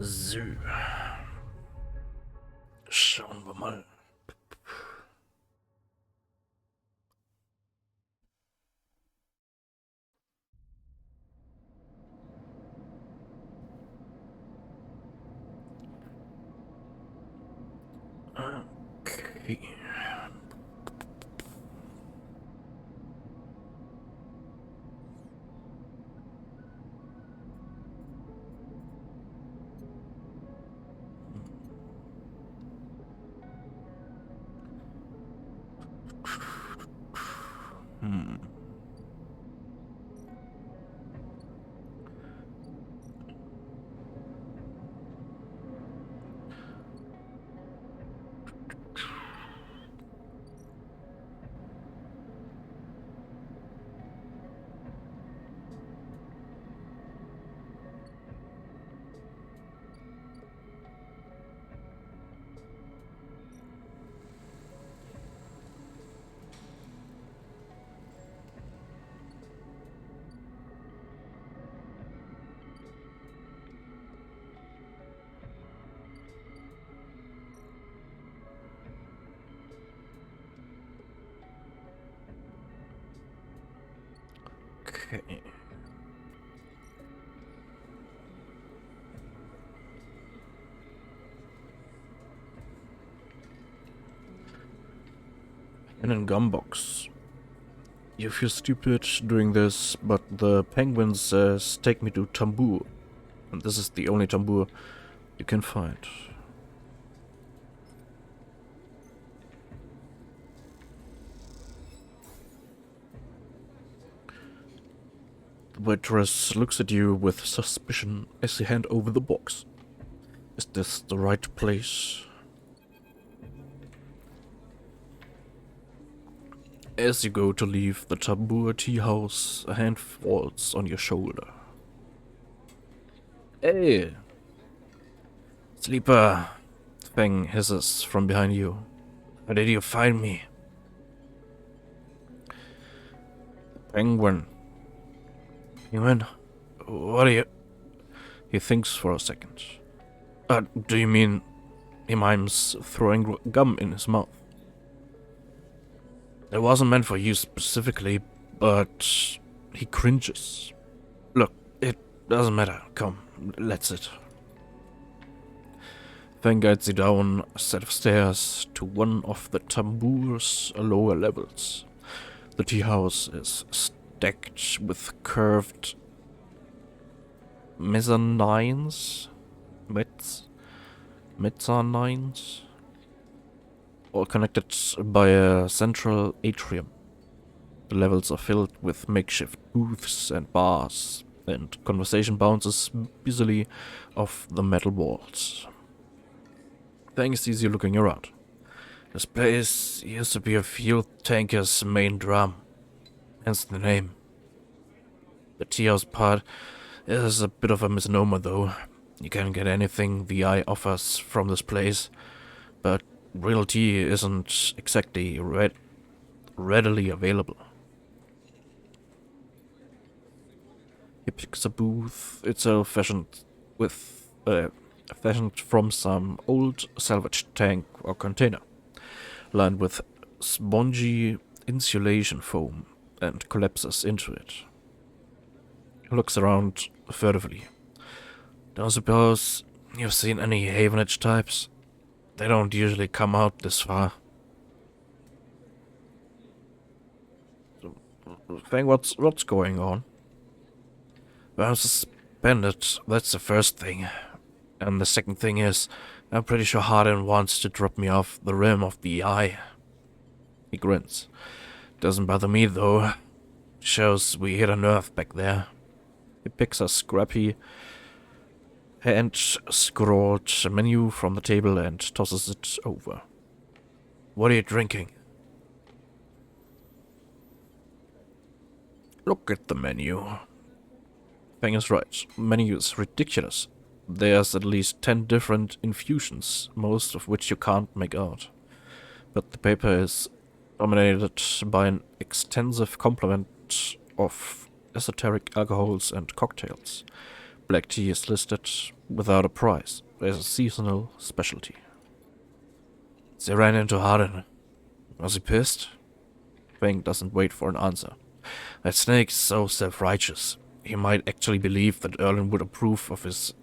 So. Schauen wir mal. Okay. Okay. In a gum box. You feel stupid doing this, but the penguin says, take me to tambour. And this is the only tambour you can find. The waitress looks at you with suspicion as you hand over the box. Is this the right place? As you go to leave the tambour tea house, a hand falls on your shoulder. Hey! Sleeper! Fang hisses from behind you. How did you find me? Penguin. Penguin? What are you... He thinks for a second. Do you mean... He mimes throwing gum in his mouth. It wasn't meant for you specifically, but... He cringes. Look, it doesn't matter. Come, let's sit. Fang guides you down a set of stairs to one of the tambour's lower levels. The tea house is stacked with curved mezzanines, mezzanines, all connected by a central atrium. The levels are filled with makeshift booths and bars, and conversation bounces busily off the metal walls. Fang sees you looking around. This place used to be a fuel tanker's main drum, hence the name. The tea house part is a bit of a misnomer though. You can get anything the eye offers from this place, but real tea isn't exactly readily available. He picks a booth itself fashioned from some old salvage tank or container, lined with spongy insulation foam, and collapses into it. He looks around furtively. Don't suppose you've seen any Havenage types? They don't usually come out this far. Fang, what's going on? Well, I'm suspended, that's the first thing. And the second thing is, I'm pretty sure Harden wants to drop me off the rim of the eye. He grins. Doesn't bother me though. Shows we hit a nerve back there. He picks a scrappy hand-scrawled menu from the table and tosses it over. What are you drinking? Look at the menu. Fang is right. Menu is ridiculous. There's at least 10 different infusions, most of which you can't make out. But the paper is dominated by an extensive complement of esoteric alcohols and cocktails. Black tea is listed, without a price. There's a seasonal specialty. They ran into Harden. Was he pissed? Feng doesn't wait for an answer. That snake's so self-righteous. He might actually believe that Erlen would approve of his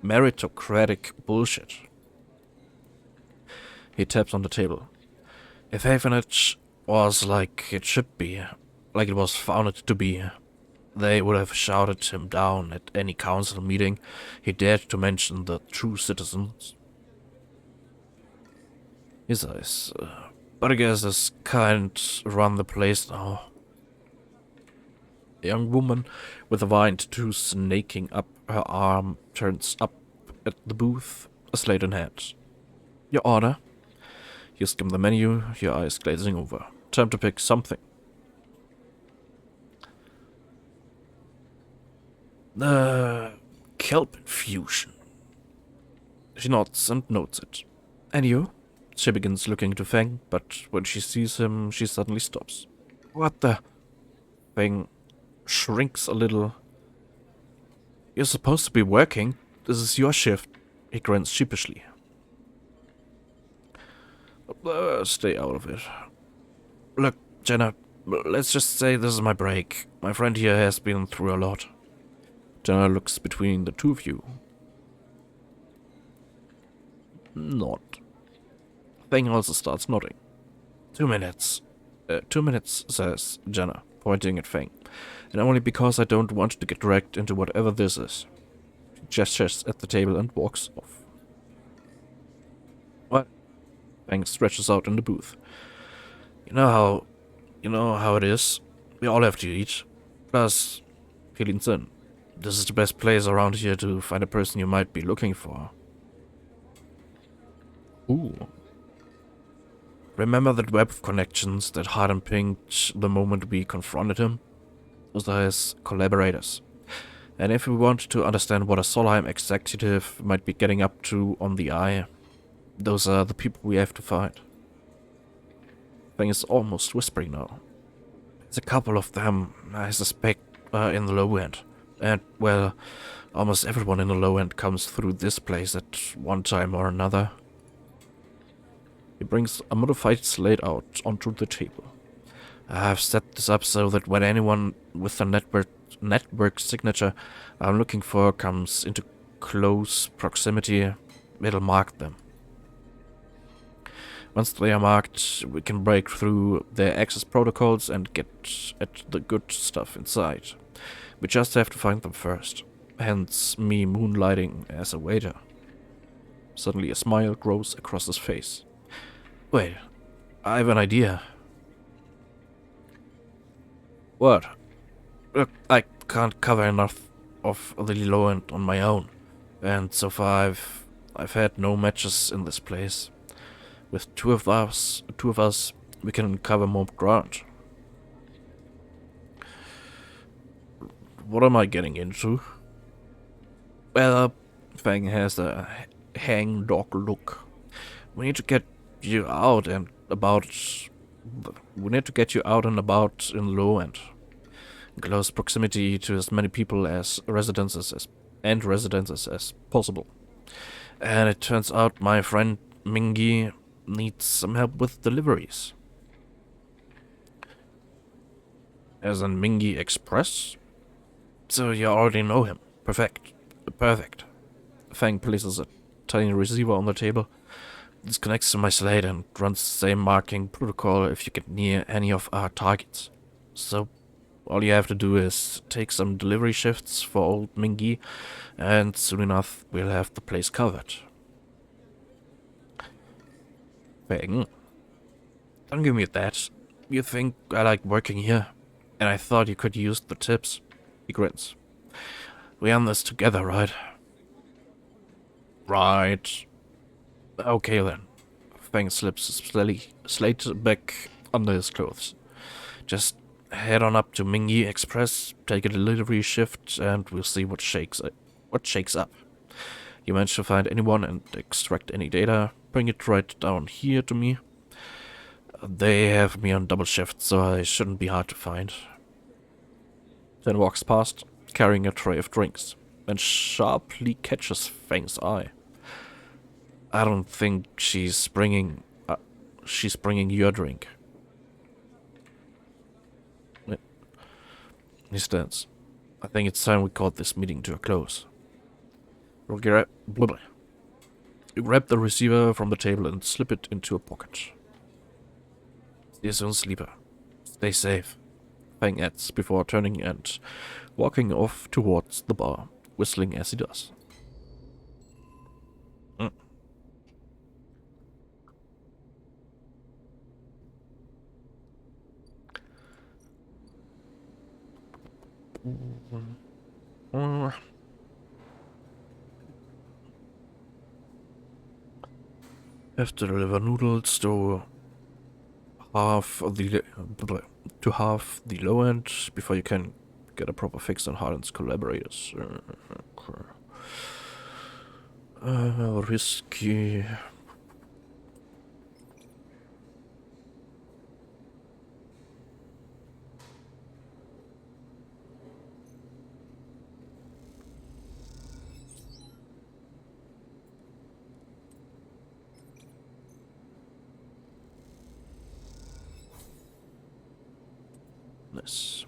meritocratic bullshit. He taps on the table. If Havenage was like it should be, like it was founded to be, they would have shouted him down at any council meeting he dared to mention the true citizens. He sighs. But I guess this can't run the place now. A young woman with a vine tattoo snaking up her arm turns up at the booth, a slate in hand. Your order? You skim the menu, your eyes glazing over. Time to pick something. Kelp infusion. She nods and notes it. And you? She begins looking to Feng, but when she sees him, she suddenly stops. What the? Feng shrinks a little. You're supposed to be working. This is your shift. He grins sheepishly. Stay out of it. Look, Jenna, let's just say this is my break. My friend here has been through a lot. Jenna looks between the two of you. Nod. Feng also starts nodding. 2 minutes. 2 minutes, says Jenna, pointing at Feng. And only because I don't want to get dragged into whatever this is. She gestures at the table and walks off. What? Feng stretches out in the booth. You know how it is. We all have to eat. Plus, he leans in. This is the best place around here to find a person you might be looking for. Ooh. Remember that web of connections that Harden pinged the moment we confronted him? Those are his collaborators. And if we want to understand what a Solheim executive might be getting up to on the eye, those are the people we have to find. Feng is almost whispering now. There's a couple of them, I suspect, in the low end. And, well, almost everyone in the low end comes through this place at one time or another. He brings a modified slate out onto the table. I've set this up so that when anyone with a network signature I'm looking for comes into close proximity, it'll mark them. Once they are marked, we can break through their access protocols and get at the good stuff inside. We just have to find them first. Hence me moonlighting as a waiter. Suddenly a smile grows across his face. Wait, I have an idea. What? Look, I can't cover enough of the low end on my own, and so far I've had no matches in this place. With two of us, we can cover more ground. What am I getting into? Well, Fang has a hang-dog look. We need to get you out and about. We need to get you out and about in low end, in close proximity to as many people as residences as possible. And it turns out my friend Mingy needs some help with deliveries. As in Mingy Express? So you already know him. Perfect. Fang places a tiny receiver on the table. This connects to my slate and runs the same marking protocol if you get near any of our targets. So all you have to do is take some delivery shifts for old Mingy, and soon enough we'll have the place covered. Fang, don't give me that. You think I like working here, and I thought you could use the tips. He grins. We on this together, right? Right. Okay then. Fang slips his slate back under his clothes. Just head on up to Mingy Express, take a delivery shift, and we'll see what shakes up. You manage to find anyone and extract any data, bring it right down here to me. They have me on double shift, so I shouldn't be hard to find. Then walks past, carrying a tray of drinks. and sharply catches Fang's eye. I don't think she's bringing your drink. He stands. I think it's time we called this meeting to a close. You grab the receiver from the table and slip it into a pocket. See you soon, sleeper. Stay safe, Fang adds before turning and walking off towards the bar, whistling as he does. Have to deliver noodles to half the low end before you can get a proper fix on Harlan's collaborators. Risky. Nice.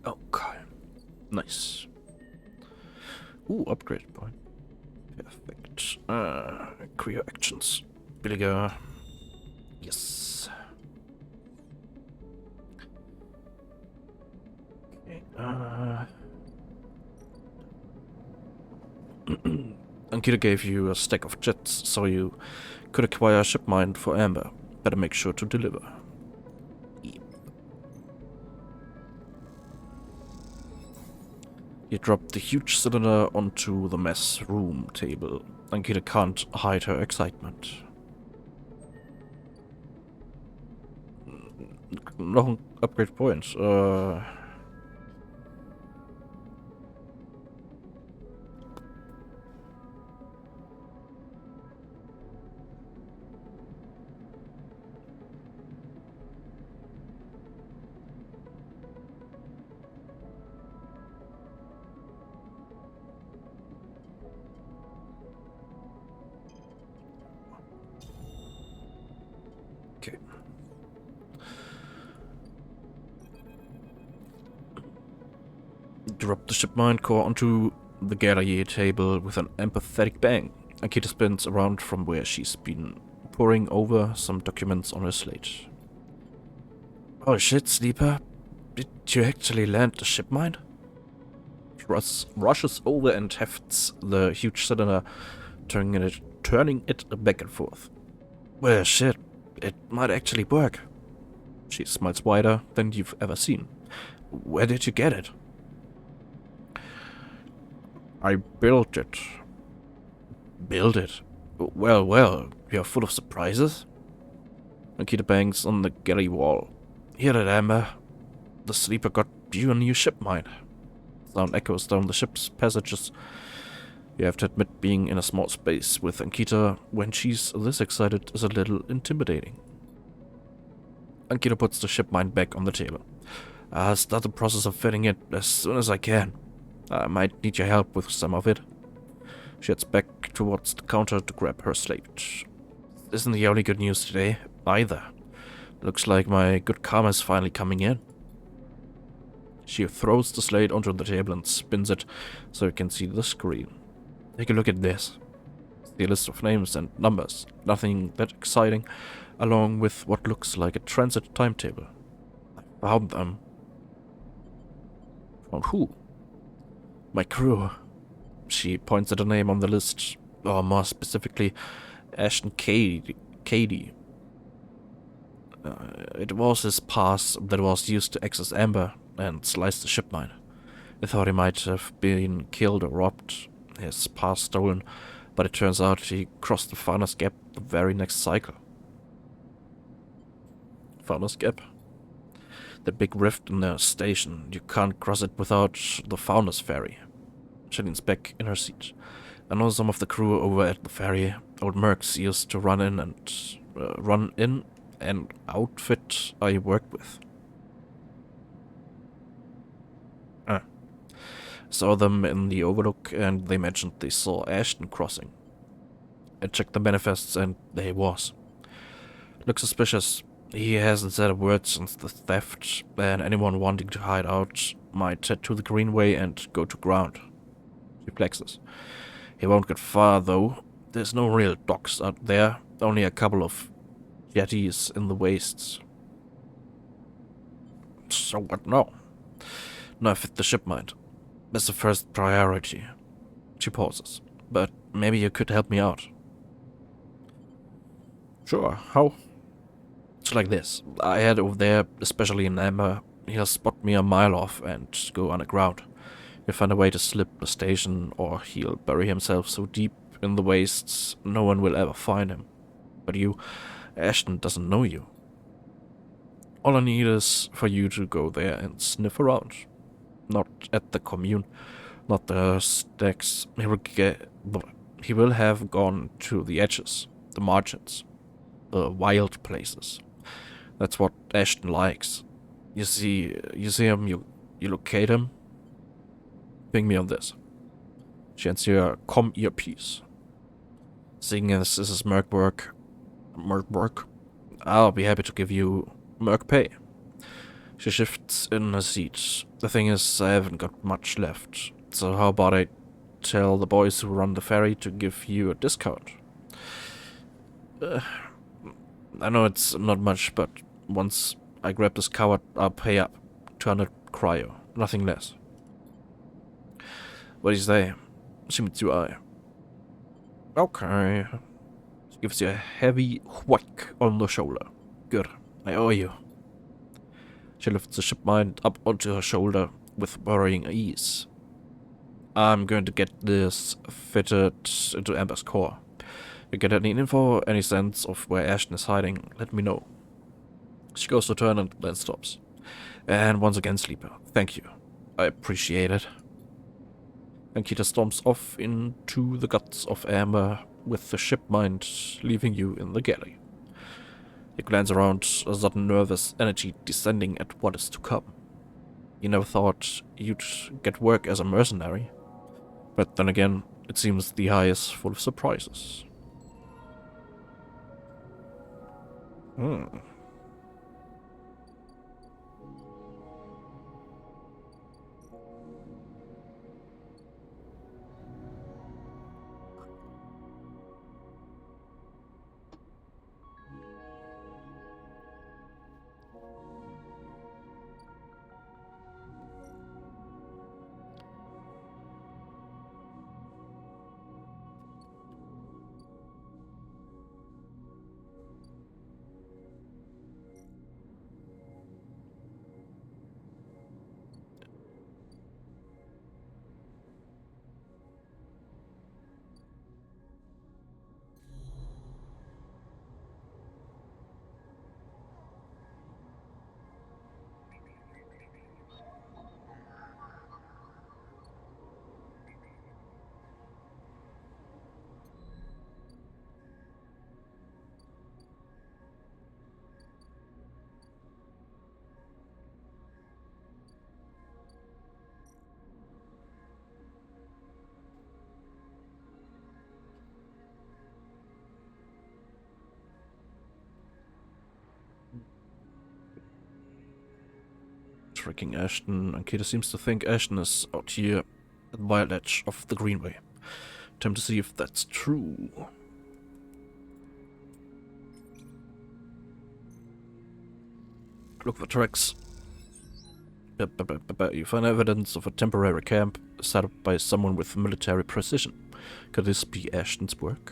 Okay. Nice. Ooh, upgrade point. Perfect. Career actions. Billiger. Yes. Okay. Ankita gave you a stack of jets, so you could acquire a ship mine for Amber. Better make sure to deliver. You drop the huge cylinder onto the mess room table. Ankita can't hide her excitement. Noch ein Upgrade Point. Okay. Drop the ship mine core onto the gallery table with an empathetic bang. Ankita spins around from where she's been poring over some documents on her slate. Oh shit, Sleeper. Did you actually land the ship mine? Rushes over and hefts the huge cylinder, turning it back and forth. Well, shit. It might actually work. She smiles wider than you've ever seen. Where did you get it? I built it. Built it? Well, well, you're full of surprises. Nikita bangs on the galley wall. Hear that, Amber? The sleeper got you a new ship mine. Sound echoes down the ship's passages. You have to admit being in a small space with Ankita when she's this excited is a little intimidating. Ankita puts the ship mine back on the table. I'll start the process of fitting it as soon as I can. I might need your help with some of it. She heads back towards the counter to grab her slate. Isn't the only good news today, either. Looks like my good karma is finally coming in. She throws the slate onto the table and spins it so you can see the screen. Take a look at this. The list of names and numbers. Nothing that exciting, along with what looks like a transit timetable. I found them. Found who? My crew. She points at a name on the list, or more specifically, Ashton Cady. It was his pass that was used to access Amber and slice the ship mine. I thought he might have been killed or robbed, his pass stolen, but it turns out he crossed the Founders Gap the very next cycle. Founders Gap? The big rift in the station. You can't cross it without the Founders Ferry. She leans back in her seat. I know some of the crew over at the ferry. Old Mercs used to run in and outfit I worked with. Saw them in the Overlook, and they mentioned they saw Ashton crossing. I checked the manifests, and there he was. Looks suspicious. He hasn't said a word since the theft, and anyone wanting to hide out might head to the Greenway and go to ground. She flexes. He won't get far, though. There's no real docks out there, only a couple of jetties in the wastes. So what now? Now I fit the ship mine. That's the first priority. She pauses. But maybe you could help me out. Sure, how? It's like this. I head over there, especially in Amber. He'll spot me a mile off and go underground. He'll find a way to slip the station, or he'll bury himself so deep in the wastes no one will ever find him. But you, Ashton doesn't know you. All I need is for you to go there and sniff around. Not at the commune, not the stacks. He will have gone to the edges, the margins, the wild places. That's what Ashton likes. You see him, you locate him. Ping me on this. She hands you a comm earpiece. Seeing as this is merc work, I'll be happy to give you merc pay. She shifts in her seat. The thing is, I haven't got much left. So how about I tell the boys who run the ferry to give you a discount? I know it's not much, but once I grab this coward, I'll pay up. 200 cryo, nothing less. What do you say? She meets your eye. Okay. She gives you a heavy whack on the shoulder. Good, I owe you. She lifts the ship mine up onto her shoulder with worrying ease. I'm going to get this fitted into Amber's core. You get any info, any sense of where Ashton is hiding, let me know. She goes to turn and then stops. And once again, Sleeper, thank you. I appreciate it. And Kita storms off into the guts of Amber with the ship mind leaving you in the galley. You glance around, a sudden nervous energy descending at what is to come. You never thought you'd get work as a mercenary. But then again, it seems the high is full of surprises. freaking Ashton, and Kata seems to think Ashton is out here at the wild edge of the Greenway. Time to see if that's true. Look for tracks. You find evidence of a temporary camp set up by someone with military precision. Could this be Ashton's work?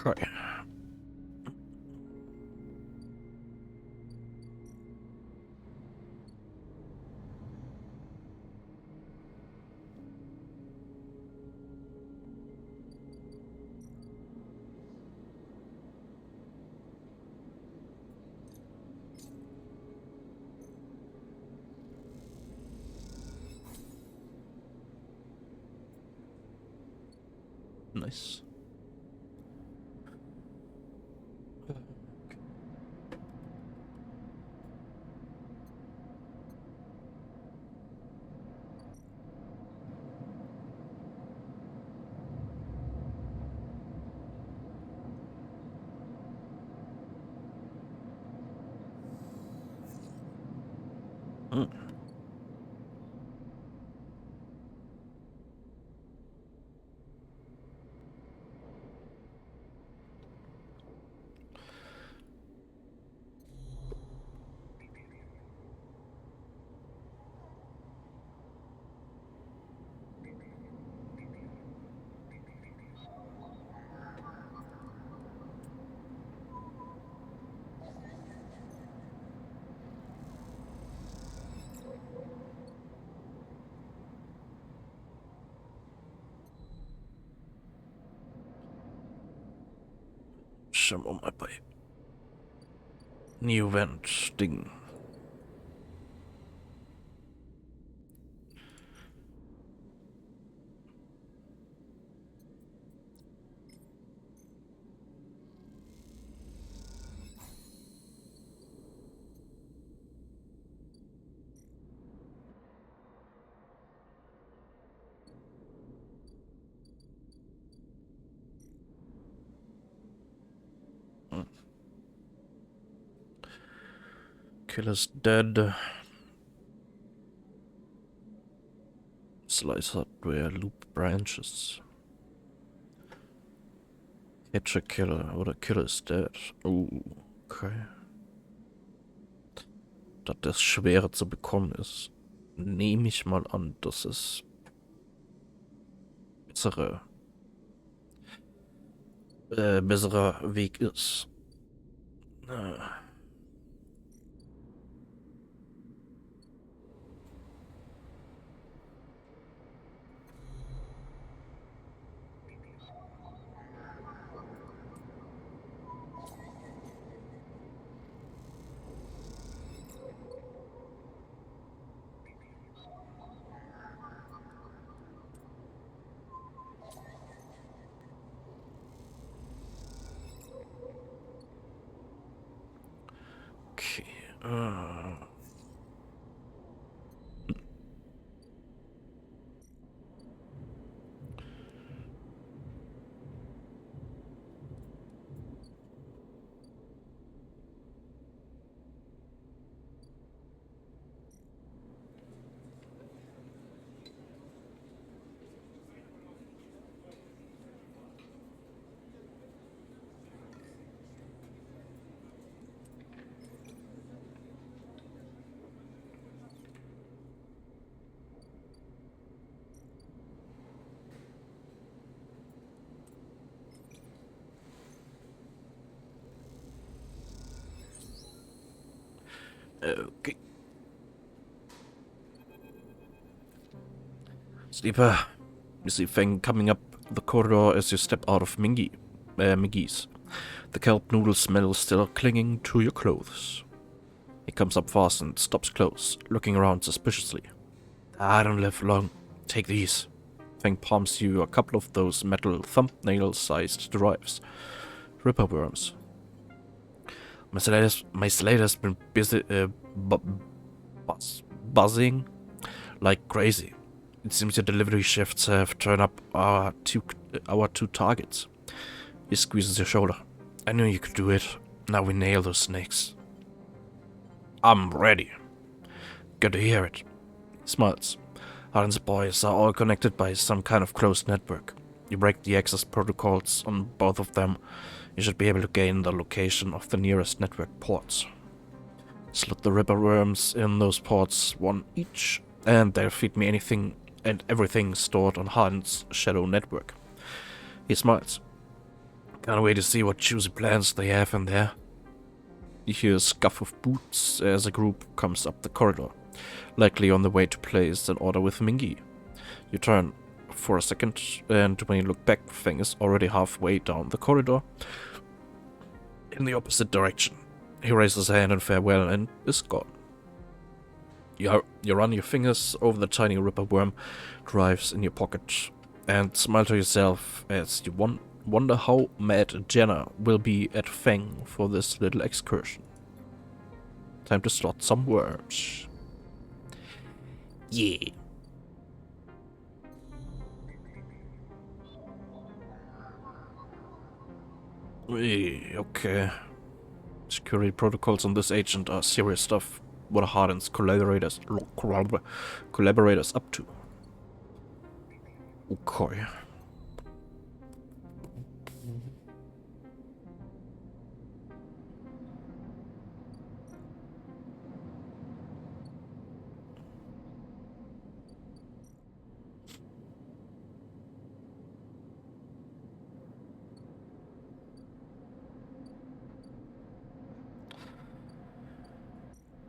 Okay. Nice. Schau mal bei New Event Ding. Killer's dead. Slice hardware loop branches. Catch a killer oder Killer is dead. Oh, okay. Da das schwerer zu bekommen ist, nehme ich mal an, dass es besserer Weg ist. Okay. Sleeper, you see Feng coming up the corridor as you step out of Miggy's. The kelp noodle smell still clinging to your clothes. He comes up fast and stops close, looking around suspiciously. I don't live long. Take these. Feng palms you a couple of those metal thumbnail-sized drives. Ripper worms. My slate has been busy, buzzing like crazy. It seems your delivery shifts have turned up our two targets. He squeezes your shoulder. I knew you could do it. Now we nail those snakes. I'm ready. Good to hear it. He smiles. Harden's boys are all connected by some kind of closed network. You break the access protocols on both of them, you should be able to gain the location of the nearest network ports. Slot the ripper worms in those ports, one each, and they'll feed me anything and everything stored on Harden's shadow network. He smiles. Can't wait to see what juicy plans they have in there. You hear a scuff of boots as a group comes up the corridor, likely on the way to place an order with Mingy. You turn for a second, and when you look back, Feng is already halfway down the corridor in the opposite direction. He raises a hand in farewell and is gone. You run your fingers over the tiny ripper worm drives in your pocket and smile to yourself as you wonder how mad Jenna will be at Feng for this little excursion. Time to slot some worms. Yeah. Okay. Security protocols on this agent are serious stuff. What are Harden's collaborators up to? Okay.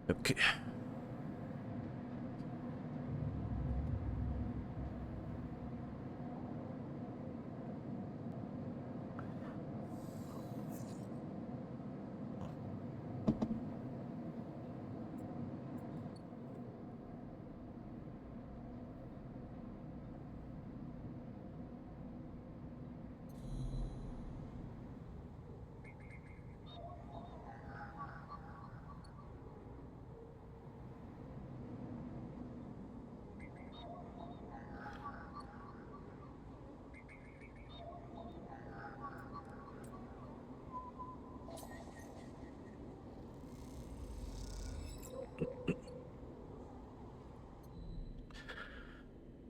Okay.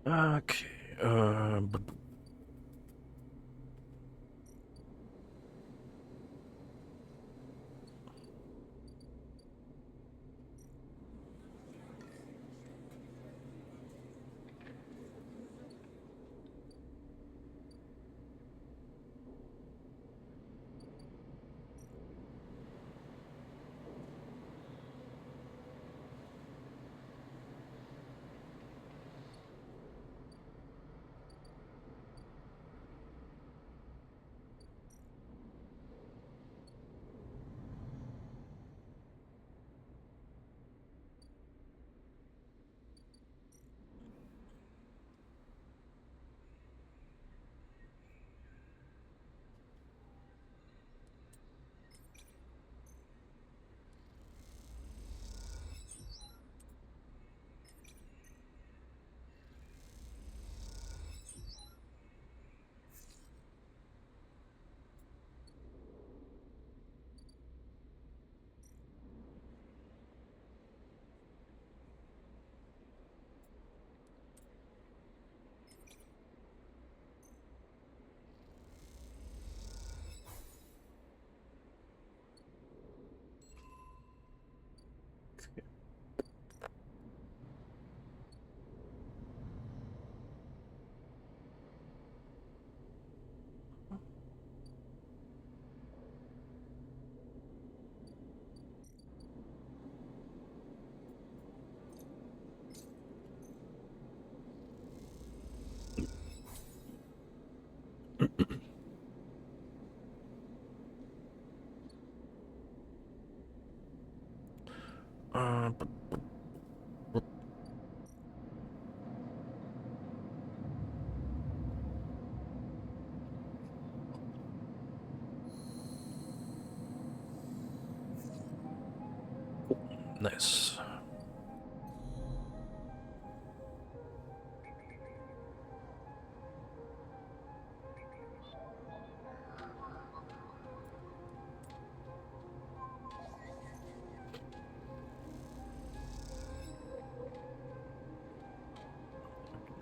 Okay. But nice.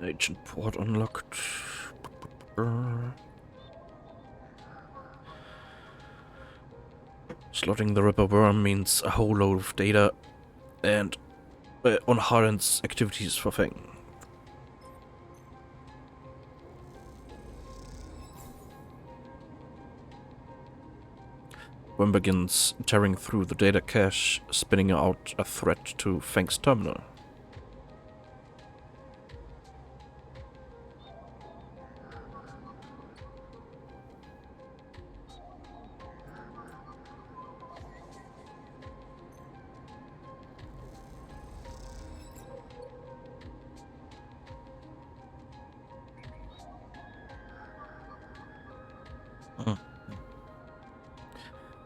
Agent port unlocked. Slotting the Ripper Worm means a whole load of data and on Harden's activities for Feng. Worm begins tearing through the data cache, spinning out a threat to Feng's terminal.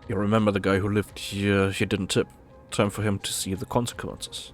You remember the guy who lived here, he didn't tip. Time for him to see the consequences.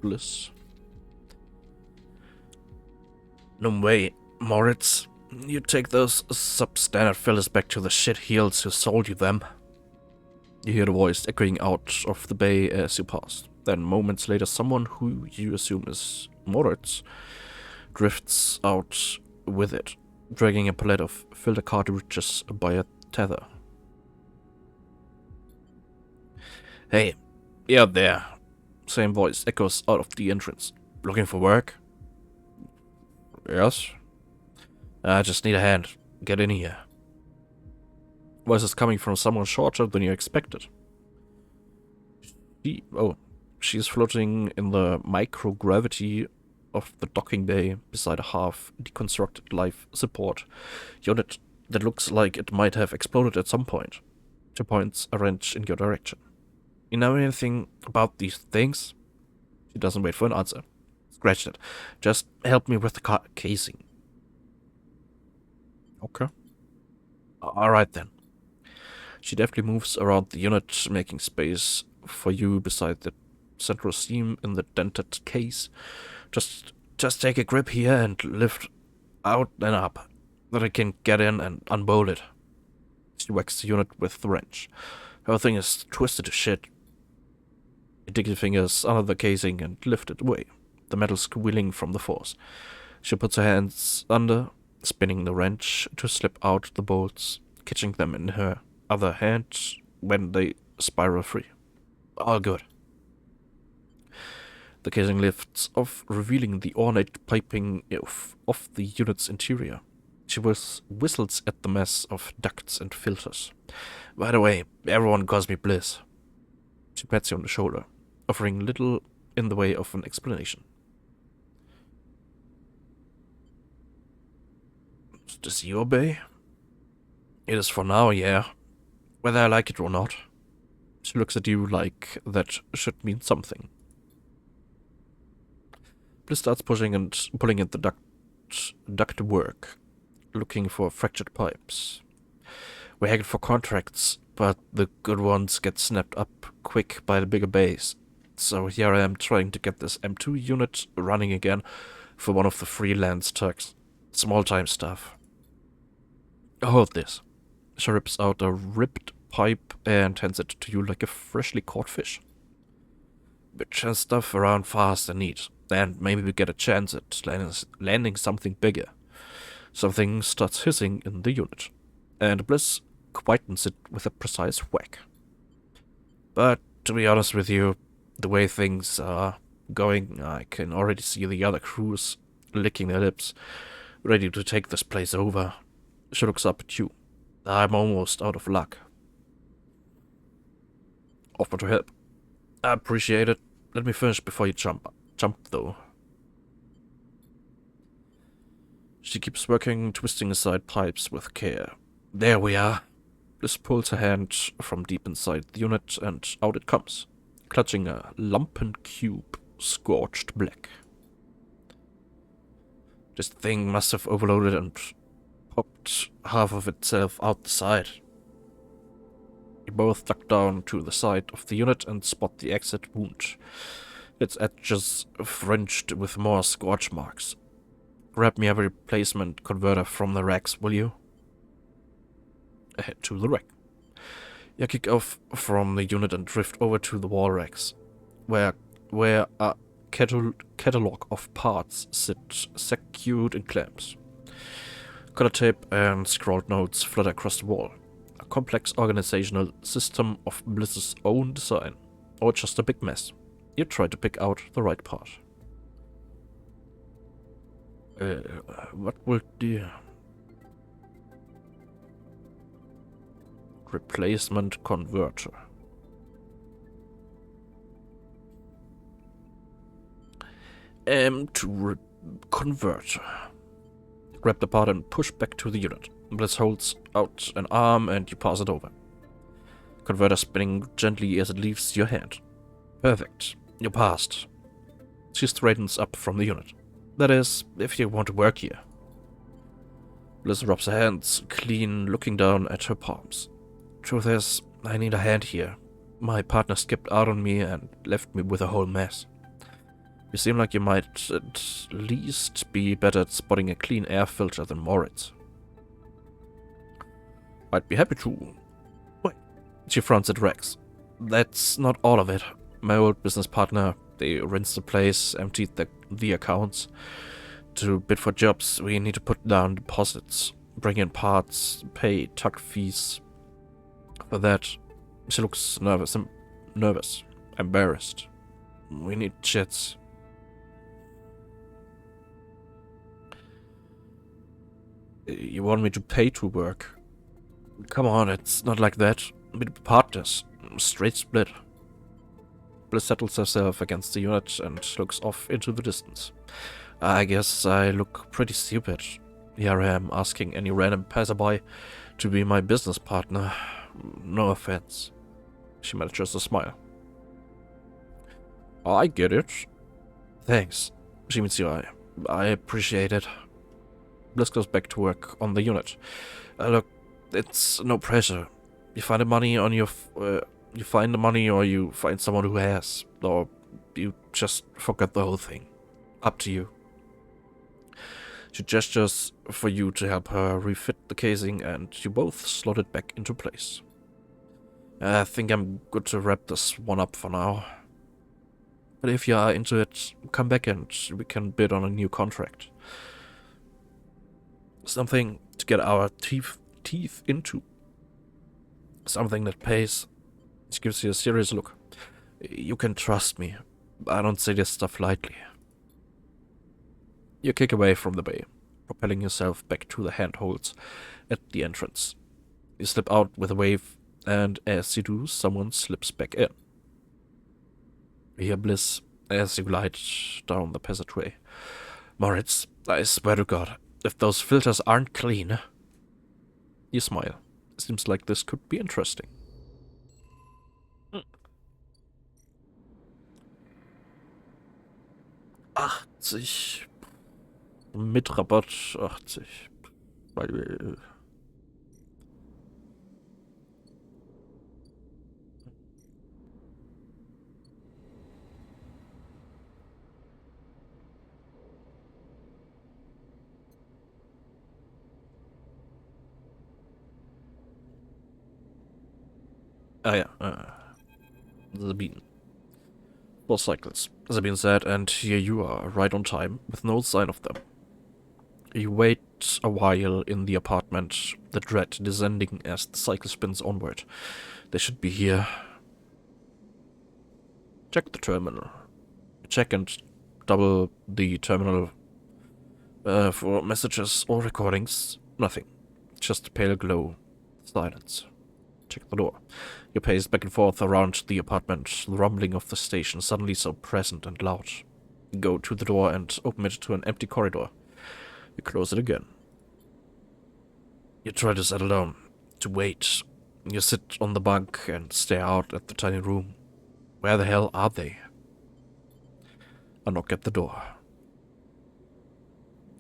Bliss. No way, Moritz. You take those substandard fellas back to the shit heels who sold you them. You hear the voice echoing out of the bay as you pass. Then moments later, someone who you assume is Moritz drifts out with it, dragging a pallet of filter cartridges by a tether. Hey, you out there. Same voice echoes out of the entrance. Looking for work? Yes. I just need a hand. Get in here. Voice is coming from someone shorter than you expected. She's floating in the microgravity of the docking bay beside a half-deconstructed life support unit that looks like it might have exploded at some point. She points a wrench in your direction. You know anything about these things? She doesn't wait for an answer. Scratch it. Just help me with the casing. Okay. Alright then. She deftly moves around the unit, making space for you beside the central seam in the dented case. Just take a grip here and lift out and up, that I can get in and unbolt it. She whacks the unit with the wrench. Her thing is twisted to shit. You dig your fingers under the casing and lift it away, the metal squealing from the force. She puts her hands under, spinning the wrench to slip out the bolts, catching them in her other hand when they spiral free. All good. The casing lifts off, revealing the ornate piping of the unit's interior. She whistles at the mess of ducts and filters. By the way, everyone calls me Bliss. She pats you on the shoulder, offering little in the way of an explanation. Is this your bay? It is for now, yeah. Whether I like it or not. She looks at you like that should mean something. Bliss starts pushing and pulling at the duct work, looking for fractured pipes. We haggle for contracts, but the good ones get snapped up quick by the bigger bays. So here I am trying to get this M2 unit running again for one of the freelance tugs. Small-time stuff. Hold this. She rips out a ripped pipe and hands it to you like a freshly caught fish. We turn stuff around fast and neat, and maybe we get a chance at landing something bigger. Something starts hissing in the unit, and Bliss quietens it with a precise whack. But to be honest with you, the way things are going, I can already see the other crews licking their lips, ready to take this place over. She looks up at you. I'm almost out of luck. Offer to help. I appreciate it. Let me finish before you jump, though. She keeps working, twisting aside pipes with care. There we are. Bliss pulls her hand from deep inside the unit, and out it comes, clutching a lumpen cube, scorched black. This thing must have overloaded and popped half of itself out the side. You both duck down to the side of the unit and spot the exit wound, its edges fringed with more scorch marks. Grab me a replacement converter from the racks, will you? Head to the rack. You kick off from the unit and drift over to the wall racks, where a catalog of parts sit secured in clamps. Color tape and scrawled notes flutter across the wall. A complex organizational system of Bliss's own design, or just a big mess. You try to pick out the right part. What will the replacement converter? Converter. Grab the part and push back to the unit. Bliss holds out an arm and you pass it over. Converter spinning gently as it leaves your hand. Perfect. You passed. She straightens up from the unit. That is, if you want to work here. Bliss rubs her hands clean, looking down at her palms. Truth is, I need a hand here. My partner skipped out on me and left me with a whole mess. You seem like you might at least be better at spotting a clean air filter than Moritz. I'd be happy to. Wait. She frowns at Rex. That's not all of it. My old business partner, they rinsed the place, emptied the accounts. To bid for jobs, we need to put down deposits, bring in parts, pay tuck fees. For that, she looks nervous, embarrassed. We need chits. You want me to pay to work? Come on, it's not like that. We're partners. Straight split. Bliss settles herself against the unit and looks off into the distance. I guess I look pretty stupid. Here I am asking any random passerby to be my business partner. No offense. She manages to smile. I get it. Thanks. She meets your eye. I appreciate it. Bliss goes back to work on the unit. Look, it's no pressure. You find the money on your... you find the money or you find someone who has. Or you just forget the whole thing. Up to you. She gestures for you to help her refit the casing and you both slot it back into place. I think I'm good to wrap this one up for now. But if you are into it, come back and we can bid on a new contract. Something to get our teeth into. Something that pays. She gives you a serious look. You can trust me. I don't say this stuff lightly. You kick away from the bay, propelling yourself back to the handholds at the entrance. You slip out with a wave, and as you do, someone slips back in. You hear Bliss as you glide down the passageway. Moritz, I swear to God, if those filters aren't clean... You smile. Seems like this could be interesting. 80. Mit Rabatt 80. Weil... Ah ja, Sabine. Four cycles, as being said, and here you are, right on time, with no sign of them. You wait a while in the apartment, the dread descending as the cycle spins onward. They should be here. Check the terminal. Check and double the terminal for messages or recordings. Nothing. Just a pale glow. Silence. Check the door. You pace back and forth around the apartment, the rumbling of the station suddenly so present and loud. You go to the door and open it to an empty corridor. You close it again. You try to settle down, to wait. You sit on the bunk and stare out at the tiny room. Where the hell are they? A knock at the door.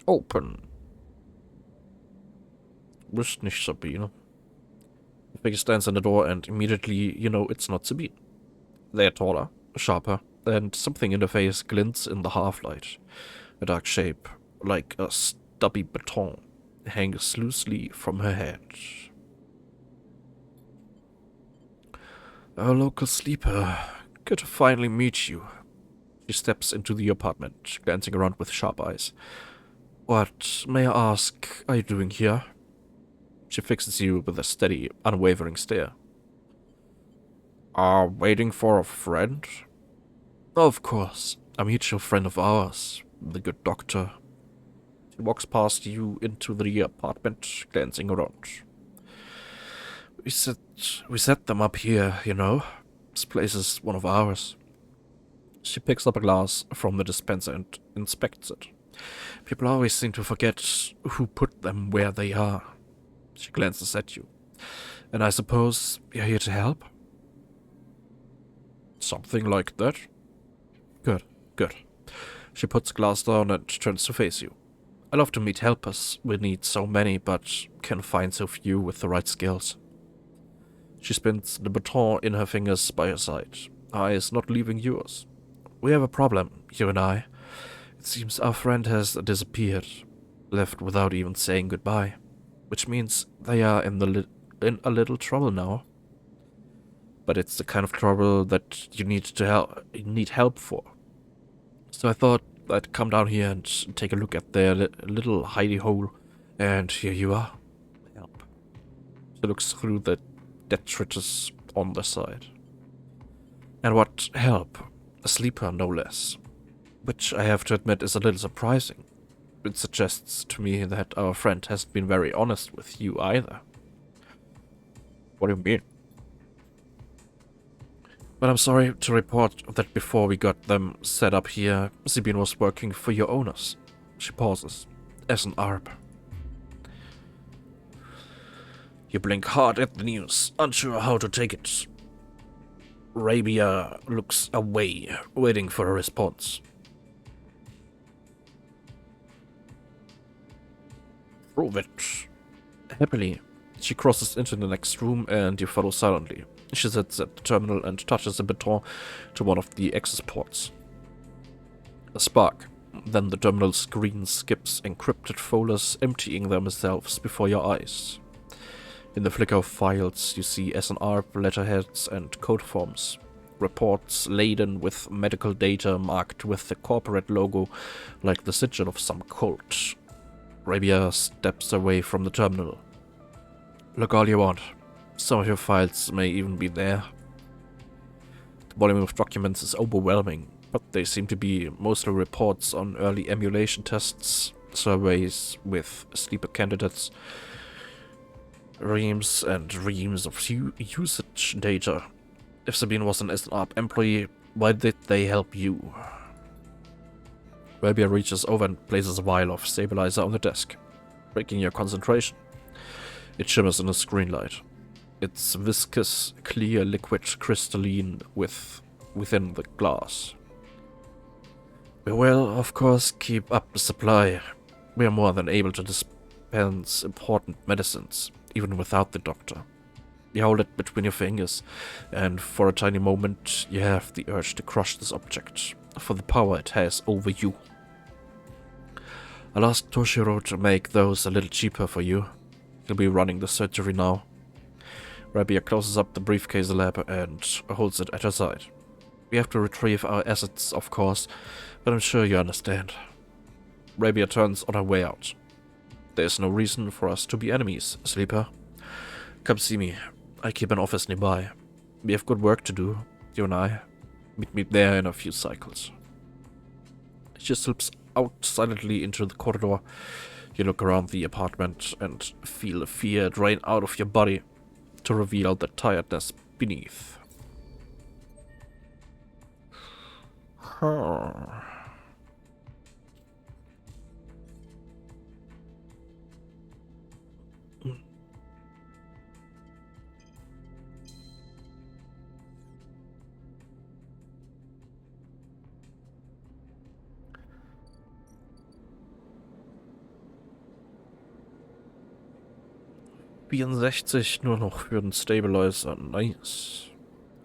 Open. Wisst nicht, Sabine. The figure stands in the door and immediately you know it's not Sabine. They are taller, sharper, and something in the face glints in the half-light. A dark shape, like a stubby baton, hangs loosely from her head. A local sleeper. Good to finally meet you. She steps into the apartment, glancing around with sharp eyes. What, may I ask, are you doing here? She fixes you with a steady, unwavering stare. Waiting for a friend? Of course, a mutual friend of ours, the good doctor. She walks past you into the apartment, glancing around. We set them up here, you know. This place is one of ours. She picks up a glass from the dispenser and inspects it. People always seem to forget who put them where they are. She glances at you. And I suppose you're here to help? Something like that. Good, good. She puts the glass down and turns to face you. I love to meet helpers. We need so many, but can find so few with the right skills. She spins the baton in her fingers by her side, her eyes not leaving yours. We have a problem, you and I. It seems our friend has disappeared, left without even saying goodbye, which means they are in a little trouble now. But it's the kind of trouble that you need help for. So I thought I'd come down here and take a look at their little hidey hole, and here you are. Help. She looks through the detritus on the side. And what help? A sleeper, no less. Which I have to admit is a little surprising. It suggests to me that our friend hasn't been very honest with you either. What do you mean? But I'm sorry to report that before we got them set up here, Sabine was working for your owners. She pauses, as an ARP. You blink hard at the news, unsure how to take it. Rabia looks away, waiting for a response. Prove it. Happily, she crosses into the next room and you follow silently. She sits at the terminal and touches a baton to one of the access ports. A spark. Then the terminal screen skips encrypted folders, emptying themselves before your eyes. In the flicker of files, you see SNR letterheads and code forms. Reports laden with medical data marked with the corporate logo like the sigil of some cult. Rabia steps away from the terminal. Look all you want. Some of your files may even be there. The volume of documents is overwhelming, but they seem to be mostly reports on early emulation tests, surveys with sleeper candidates, reams and reams of usage data. If Sabine was an SNR employee, why did they help you? Rabia reaches over and places a vial of stabilizer on the desk, breaking your concentration. It shimmers in the screen light. It's viscous, clear liquid crystalline within the glass. We will, of course, keep up the supply. We are more than able to dispense important medicines, even without the doctor. You hold it between your fingers, and for a tiny moment you have the urge to crush this object, for the power it has over you. I'll ask Toshiro to make those a little cheaper for you. He'll be running the surgery now. Rabia closes up the briefcase lab and holds it at her side. We have to retrieve our assets, of course, but I'm sure you understand. Arabia turns on her way out. There's no reason for us to be enemies, Sleeper. Come see me. I keep an office nearby. We have good work to do, you and I. Meet me there in a few cycles. She slips out silently into the corridor. You look around the apartment and feel the fear drain out of your body to reveal the tiredness beneath. Huh. »64 nur noch für den Stabilizer. Nice.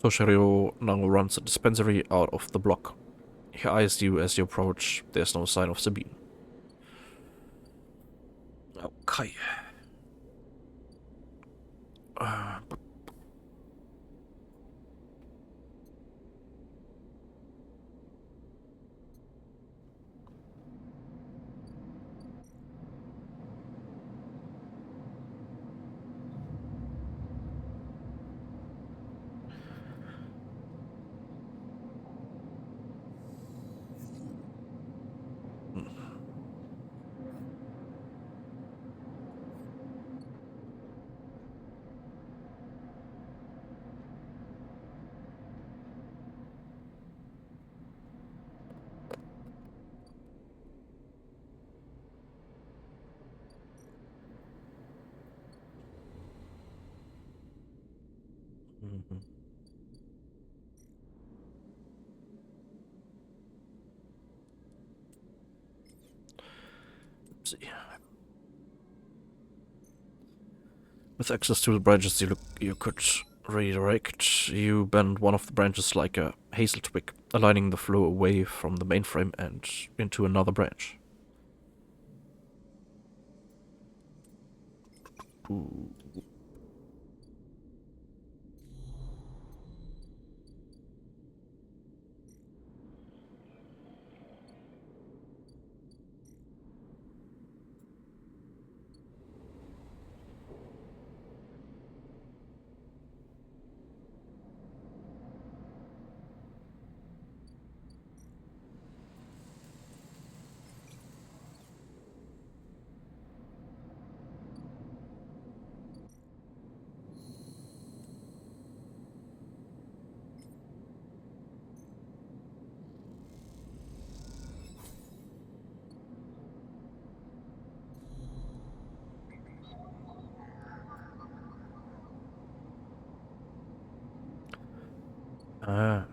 Toshirio now runs a dispensary out of the block. He eyes you as you approach. There's no sign of Sabine. Okay. Mhm. Let's see. With access to the branches you could redirect, you bend one of the branches like a hazel twig, aligning the flow away from the mainframe and into another branch. Ooh. Ah.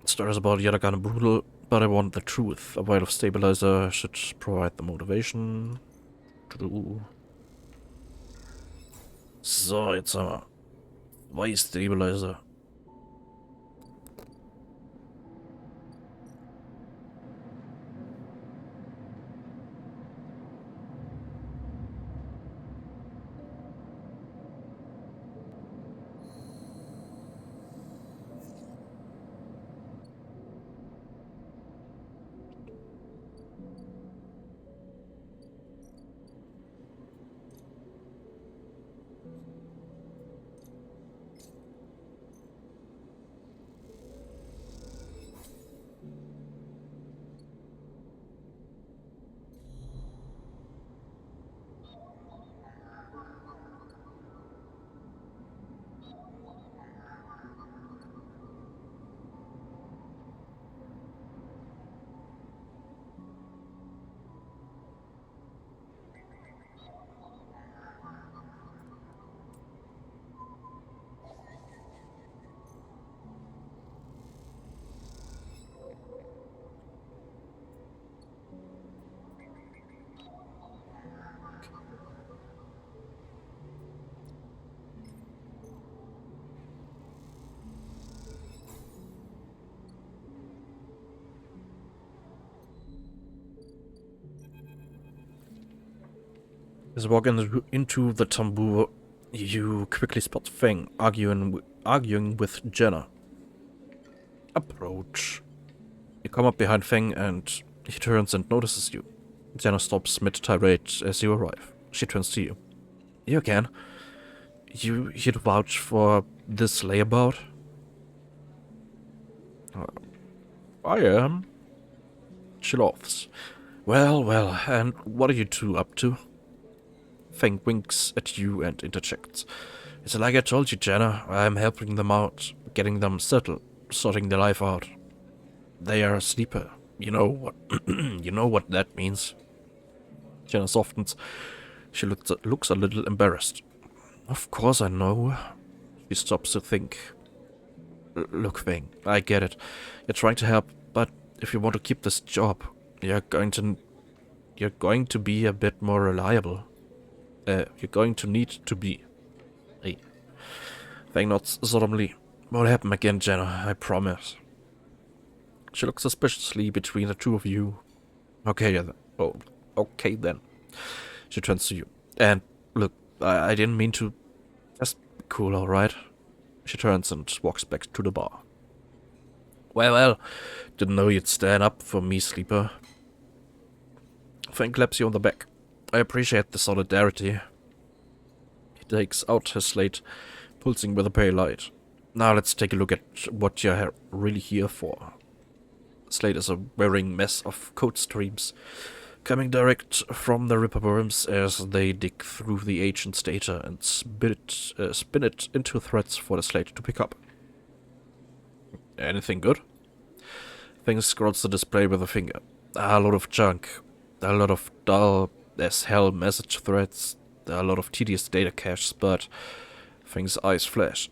Stories about yet again brutal, but I want the truth. A vial of stabilizer should provide the motivation. So, jetzt haben wir Weiß Stabilizer. As you walk into the tambour, you quickly spot Feng arguing with Jenna. Approach. You come up behind Feng and he turns and notices you. Jenna stops mid-tirade as you arrive. She turns to you. You again? You here to vouch for this layabout? I am. She laughs. Well, and what are you two up to? Feng winks at you and interjects. It's like I told you, Jenna. I'm helping them out, getting them settled, sorting their life out. They are a sleeper. You know what? You know what that means. Jenna softens. She looks a little embarrassed. Of course I know. She stops to think. Look, Feng, I get it. You're trying to help, but if you want to keep this job, you're going to be a bit more reliable. You're going to need to be. Hey. Feng nods solemnly. Won't happen again, Jenna, I promise. She looks suspiciously between the two of you. Okay then. She turns to you. And look, I didn't mean to. Just be cool, alright? She turns and walks back to the bar. Well, didn't know you'd stand up for me, sleeper. Feng claps you on the back. I appreciate the solidarity. He takes out his slate, pulsing with a pale light. Now let's take a look at what you're really here for. Slate is a wearing mess of code streams, coming direct from the ripperworms as they dig through the agent's data and spin it into threads for the slate to pick up. Anything good? Feng scrolls the display with a finger. A lot of junk. A lot of dull as hell message threads. A lot of tedious data caches, but Feng's eyes flash.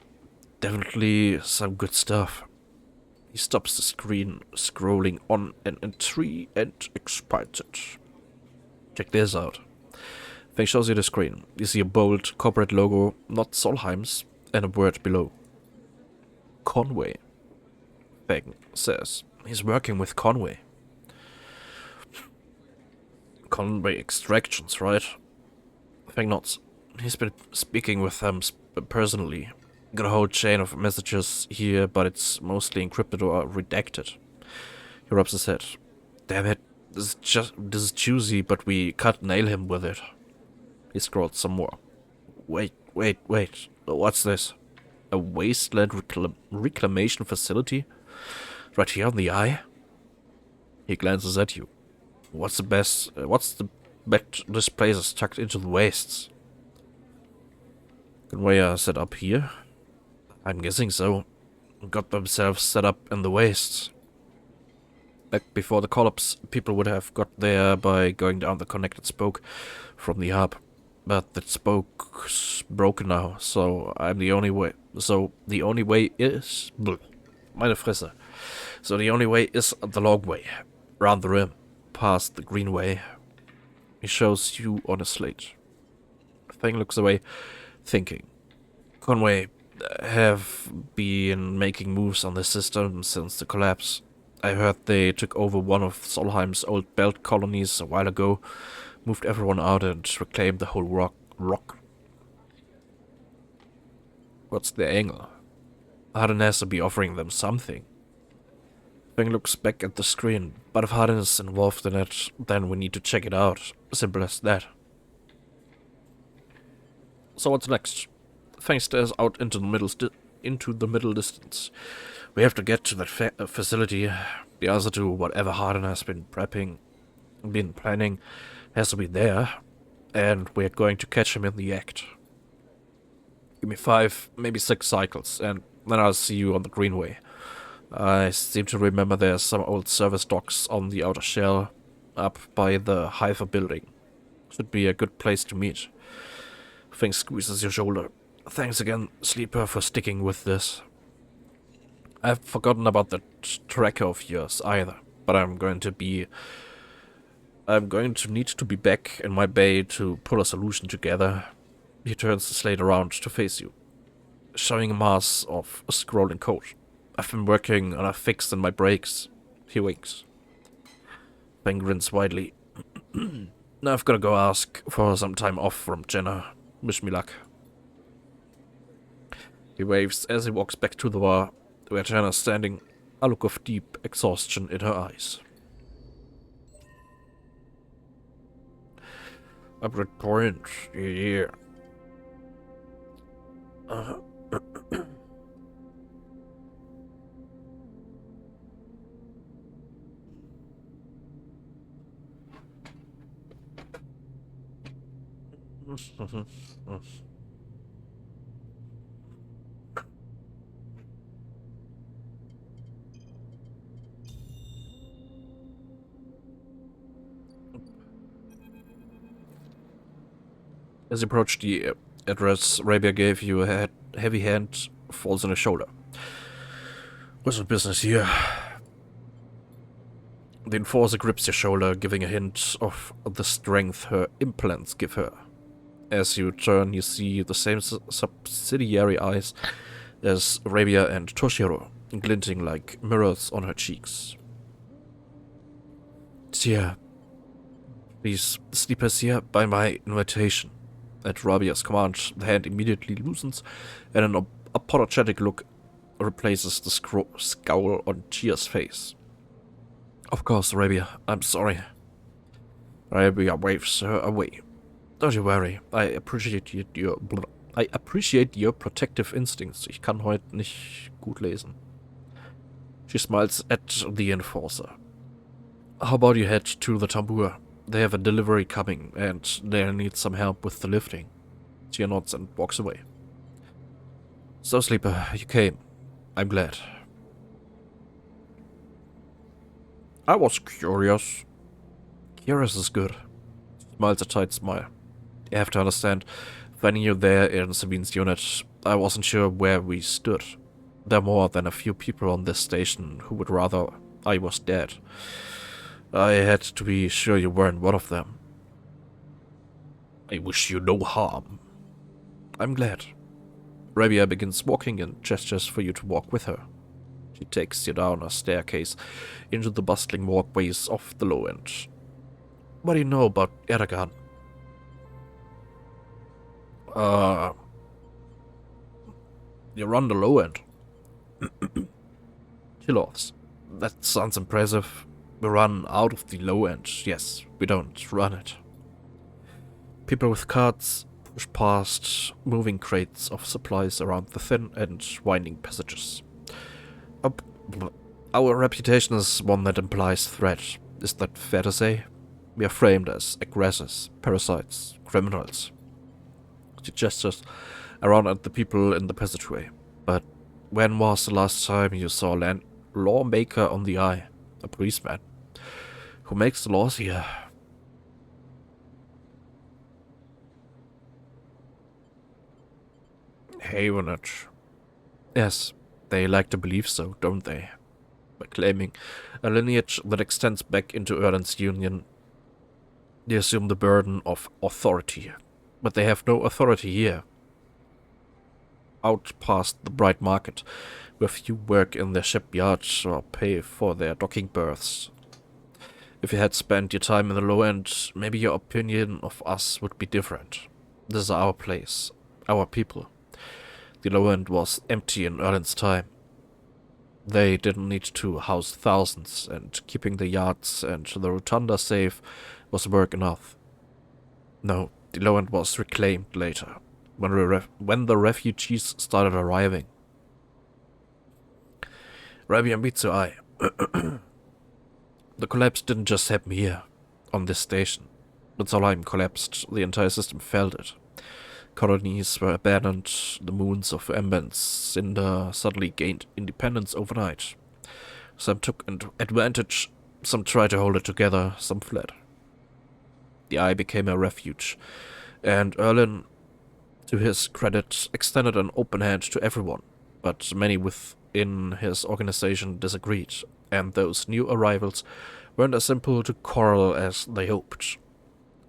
Definitely some good stuff. He stops the screen, scrolling on an entry and expands it. Check this out. Feng shows you the screen. You see a bold corporate logo, not Solheim's, and a word below. Conway. Feng says. He's working with Conway. Conway Extractions, right? Feng nods. He's been speaking with them personally. Got a whole chain of messages here, but it's mostly encrypted or redacted. He rubs his head. Damn it. This is juicy, but we can't nail him with it. He scrolled some more. Wait. What's this? A wasteland reclamation facility? Right here on the eye? He glances at you. What's the bet this place is tucked into the wastes? Conveyor set up here? I'm guessing so. Got themselves set up in the wastes. Back before the collapse, people would have got there by going down the connected spoke from the hub. But the spoke's broken now, so the only way is... Meine Fresse. So the only way is the long way. Round the rim. Past the green way. He shows you on a slate. Feng looks away, thinking. Conway have been making moves on the system since the collapse. I heard they took over one of Solheim's old belt colonies a while ago, moved everyone out and reclaimed the whole rock. What's the angle? Harden has to be offering them something. Feng looks back at the screen, but if Harden is involved in it, then we need to check it out. Simple as that. So what's next? Feng stares out into the middle distance. We have to get to that facility. The answer to whatever Harden has been planning, has to be there, and we're going to catch him in the act. Give me 5, maybe 6 cycles, and then I'll see you on the Greenway. I seem to remember there's some old service docks on the outer shell, up by the Hypha building. Should be a good place to meet. Feng squeezes your shoulder. Thanks again, Sleeper, for sticking with this. I've forgotten about that tracker of yours either, but I'm going to need to be back in my bay to pull a solution together. He turns the slate around to face you, showing a mass of scrolling code. I've been working on a fix in my brakes. He winks. Feng grins widely. Now I've gotta go ask for some time off from Jenna. Wish me luck. He waves as he walks back to the bar, where Jenna's standing, a look of deep exhaustion in her eyes. A good point, yeah. As you approach the address, Rabia gave you a heavy hand, falls on his shoulder. What's the business here? The enforcer grips your shoulder, giving a hint of the strength her implants give her. As you turn, you see the same subsidiary eyes as Rabia and Toshiro, glinting like mirrors on her cheeks. Tia, please sleep us here by my invitation. At Rabia's command, the hand immediately loosens, and an apologetic look replaces the scowl on Tia's face. Of course, Rabia, I'm sorry. Rabia waves her away. Don't you worry, I appreciate your protective instincts. Ich kann heute nicht gut lesen. She smiles at the enforcer. How about you head to the tambour? They have a delivery coming, and they'll need some help with the lifting. Tia nods and walks away. So, Sleeper, you came. I'm glad. I was curious. Curious is good. Smiles a tight smile. You have to understand, finding you there in Sabine's unit, I wasn't sure where we stood. There are more than a few people on this station who would rather I was dead. I had to be sure you weren't one of them. I wish you no harm. I'm glad. Rabia begins walking and gestures for you to walk with her. She takes you down a staircase into the bustling walkways of the low end. What do you know about Eragon? You run the low end. She laughs. That sounds impressive. We run out of the low end. Yes, we don't run it. People with carts push past moving crates of supplies around the thin and winding passages. Our reputation is one that implies threat. Is that fair to say? We are framed as aggressors, parasites, criminals. She gestures around at the people in the passageway. But when was the last time you saw a lawmaker on the eye? A policeman? Who makes the laws here? Haven't. Yes, they like to believe so, don't they? By claiming a lineage that extends back into Erlen's union, they assume the burden of authority. But they have no authority here. Out past the bright market, where few work in their shipyards or pay for their docking berths. If you had spent your time in the low end, maybe your opinion of us would be different. This is our place, our people. The low end was empty in Erlen's time. They didn't need to house thousands, and keeping the yards and the rotunda safe was work enough. No, the low end was reclaimed later, when the refugees started arriving. Rabia meets your eye. The collapse didn't just happen here, on this station. When Solheim collapsed, the entire system felt it. Colonies were abandoned, the moons of Ember and Cinder suddenly gained independence overnight. Some took advantage, some tried to hold it together, some fled. The Eye became a refuge, and Erlen, to his credit, extended an open hand to everyone, but many within his organization disagreed, and those new arrivals weren't as simple to quarrel as they hoped.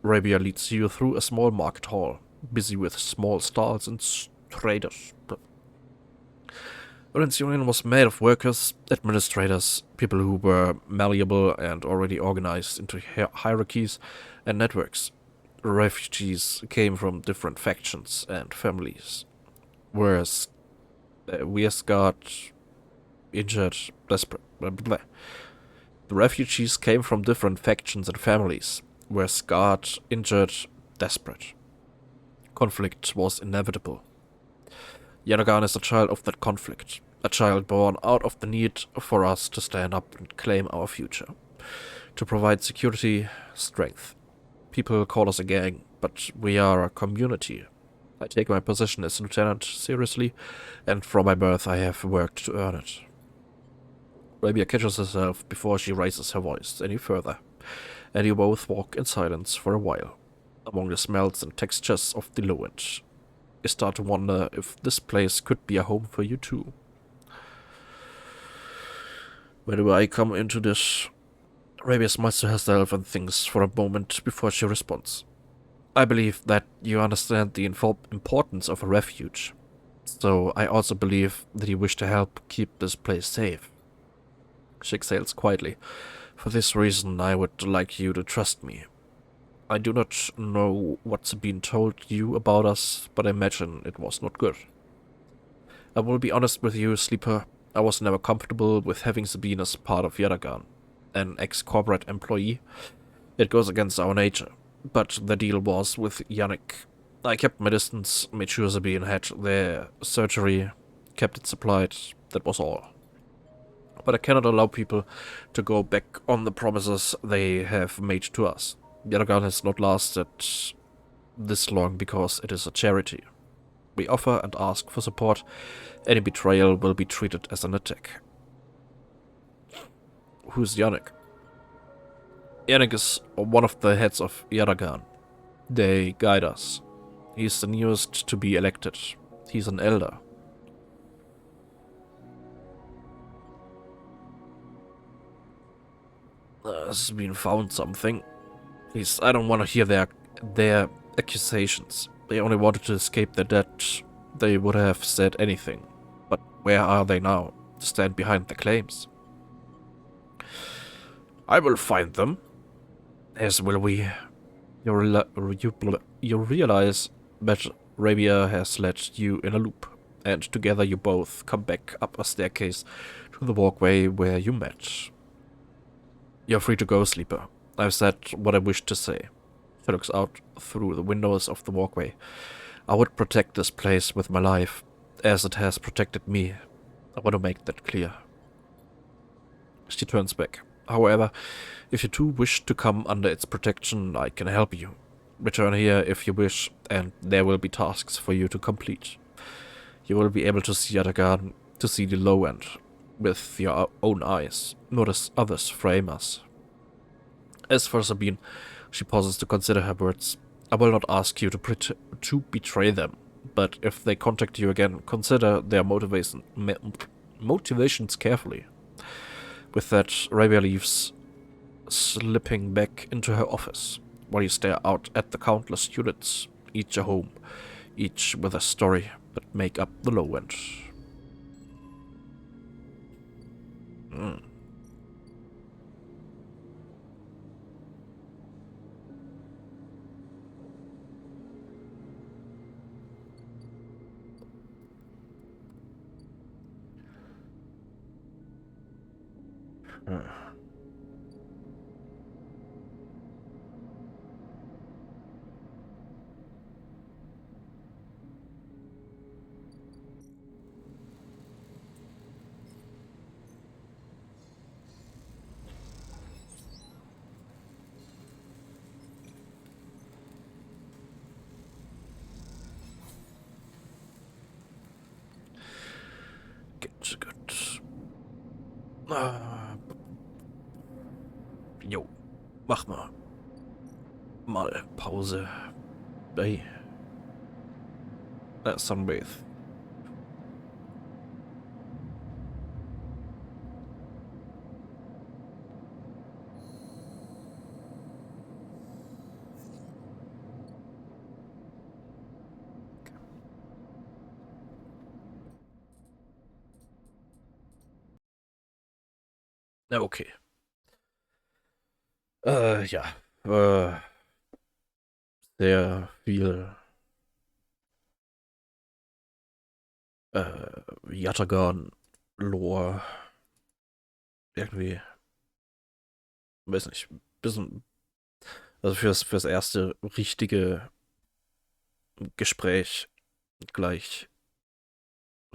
Rabia leads you through a small market hall, busy with small stalls and traders. Odin's union was made of workers, administrators, people who were malleable and already organized into hierarchies and networks. Refugees came from different factions and families, whereas we as God, injured, desperate, blah, blah, blah. The refugees came from different factions and families, were scarred, injured, desperate. Conflict was inevitable. Yanagan is a child of that conflict, a child born out of the need for us to stand up and claim our future, to provide security, strength. People call us a gang, but we are a community. I take my position as lieutenant seriously, and from my birth I have worked to earn it. Rabia catches herself before she raises her voice any further, and you both walk in silence for a while, among the smells and textures of the lowland. You start to wonder if this place could be a home for you too. Where do I come into this? Rabia smiles to herself and thinks for a moment before she responds. I believe that you understand the importance of a refuge, so I also believe that you wish to help keep this place safe. She exhales quietly. For this reason, I would like you to trust me. I do not know what's been told you about us, but I imagine it was not good. I will be honest with you, Sleeper. I was never comfortable with having Sabine as part of Yadagan, an ex-corporate employee. It goes against our nature. But the deal was with Yannick. I kept my distance, made sure Sabine had their surgery, kept it supplied, that was all. But I cannot allow people to go back on the promises they have made to us. Yadagan has not lasted this long because it is a charity. We offer and ask for support. Any betrayal will be treated as an attack. Who's Yannick? Yannick is one of the heads of Yadagan. They guide us. He's the newest to be elected. He's an elder. Has been found something. Please, I don't want to hear their accusations. They only wanted to escape their debt. They would have said anything. But where are they now, to stand behind the claims? I will find them. As will we. You realize that Rabia has led you in a loop, and together you both come back up a staircase to the walkway where you met. You're free to go, Sleeper. I've said what I wished to say. She looks out through the windows of the walkway. I would protect this place with my life, as it has protected me. I want to make that clear. She turns back. However, if you two wish to come under its protection, I can help you. Return here if you wish, and there will be tasks for you to complete. You will be able to see Yadagan, to see the low end, with your own eyes, not as others frame us. As for Sabine, she pauses to consider her words. I will not ask you to betray them, but if they contact you again, consider their motivations carefully. With that, Rabia leaves, slipping back into her office, while you stare out at the countless units, each a home, each with a story that make up the low end. Gut. Jo, mach mal. Mal Pause. Hey. Sunbathe. Ja, okay. Ja. Äh, Sehr viel Yatagan, Lore, irgendwie, weiß nicht, bisschen, also fürs erste richtige Gespräch gleich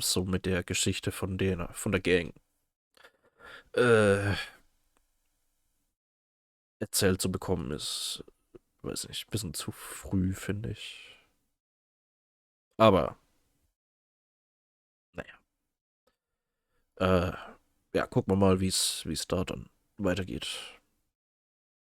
so mit der Geschichte von der Gang äh, erzählt zu bekommen, ist, weiß nicht, ein bisschen zu früh, finde ich. Aber, naja, äh, ja, gucken wir mal, wie es da dann weitergeht.